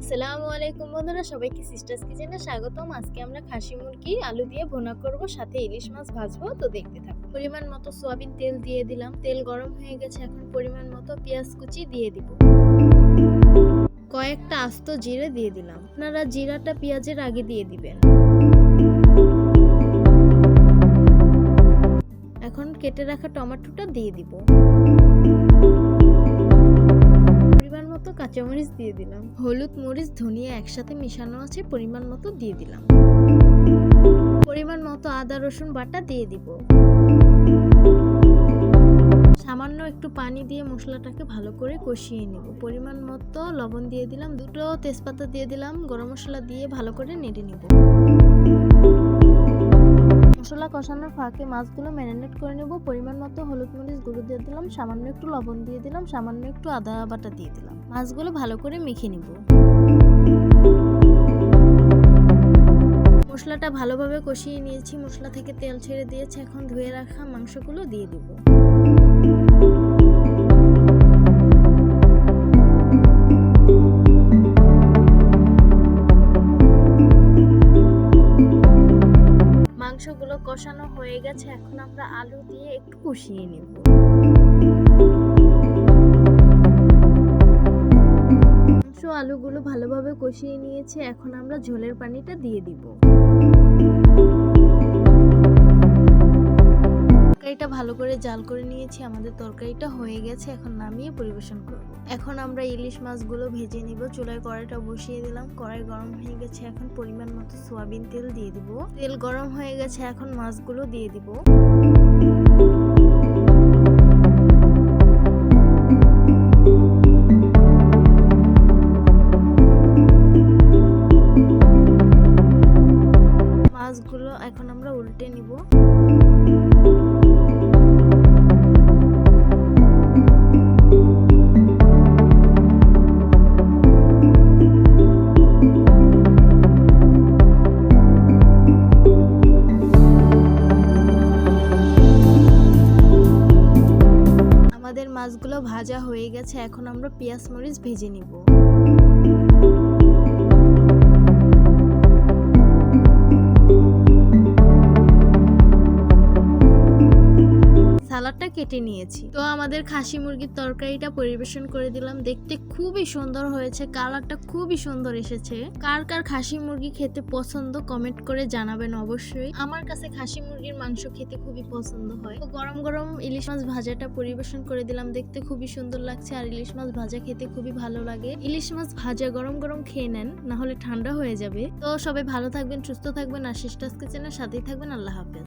আসসালামু আলাইকুম বন্ধুরা, সবাইকে সিস্টার্স কিচেনে স্বাগতম। আজকে আমরা খাসি মুরগি আলু দিয়ে ভুনা করব, সাথে ইলিশ মাছ ভাজবো। তো দেখতে থাকুন। পরিমাণ মতো সয়াবিন তেল দিয়ে দিলাম। তেল গরম হয়ে গেছে, এখন পরিমাণ মতো পেঁয়াজ কুচি দিয়ে দিব। কয়েকটা আস্ত জিরে দিয়ে দিলাম। আপনারা জিরাটা পেঁয়াজের আগে দিয়ে দিবেন। এখন কেটে রাখা টমেটোটা দিয়ে দিব। কাঁচামরিচ দিয়ে দিলাম। হলুদ, মরিচ, ধনিয়া একসাথে মিশানো আছে, পরিমাণ মতো দিয়ে দিলাম। পরিমাণ মতো আদা রসুন বাটা দিয়ে দিব। সামান্য একটু পানি দিয়ে মশলাটাকে ভালো করে কষিয়ে নেব। পরিমাণ মতো লবণ দিয়ে দিলাম। দুটো তেজপাতা দিয়ে দিলাম। গরম মশলা দিয়ে ভালো করে নেড়ে নেব। মশলা কষানোর ফাঁকে মাছগুলো ম্যারিনেট করে নেব। পরিমাণ মতো হলুদ মরিচ গুঁড়ো দিয়ে দিলাম। সামান্য একটু লবণ দিয়ে দিলাম। সামান্য একটু আদা বাটা দিয়ে দিলাম। মাছগুলো ভালো করে মেখে নেব। মশলাটা ভালোভাবে কষিয়ে নিয়েছি। মশলা থেকে তেল ছেড়ে দিয়েছে। এখন ধুয়ে রাখা মাংসগুলো দিয়ে দেব। মাংসগুলো কষানো হয়ে গেছে, এখন আমরা আলু দিয়ে একটু কষিয়ে নেব। আলুগুলো ভালোভাবে কষিয়ে নিয়েছি, এখন আমরা ঝোলের পানিটা দিয়ে দিব। তরকারিটা ভালো করে জাল করে নিয়েছি। আমাদের তরকারিটা হয়ে গেছে, এখন নামিয়ে পরিবেশন করব। এখন আমরা ইলিশ মাছগুলো ভেজে নিব। চুলায় কড়াইটা বসিয়ে দিলাম। কড়াই গরম হয়ে গেছে, এখন পরিমাণ মতো সয়াবিন তেল দিয়ে দিব। তেল গরম হয়ে গেছে, এখন মাছগুলো দিয়ে দিব। মাছগুলো এখন আমরা উল্টে নিব। আমাদের মাছগুলো ভাজা হয়ে গেছে, এখন আমরা পেঁয়াজ মরিচ ভেজে নিব। সালাডটা কেটে নিয়েছি। তো আমাদের খাসি মুরগির তরকারিটা পরিবেশন করে দিলাম। দেখতে খুবই সুন্দর হয়েছে, কালারটা খুবই সুন্দর এসেছে। কার কার খাসি মুরগি খেতে পছন্দ কমেন্ট করে জানাবেন অবশ্যই। আমার কাছে খাসি মুরগির মাংস খেতে খুবই পছন্দ হয়। তো গরম গরম ইলিশ মাছ ভাজাটা পরিবেশন করে দিলাম। দেখতে খুবই সুন্দর লাগছে, আর ইলিশ মাছ ভাজা খেতে খুবই ভালো লাগে। ইলিশ মাছ ভাজা গরম গরম খেয়ে নেন, না হলে ঠান্ডা হয়ে যাবে। তো সবাই ভালো থাকবেন, সুস্থ থাকবেন, আর সিস্টার্স কিচেনের সাথেই থাকবেন। আল্লাহ হাফেজ।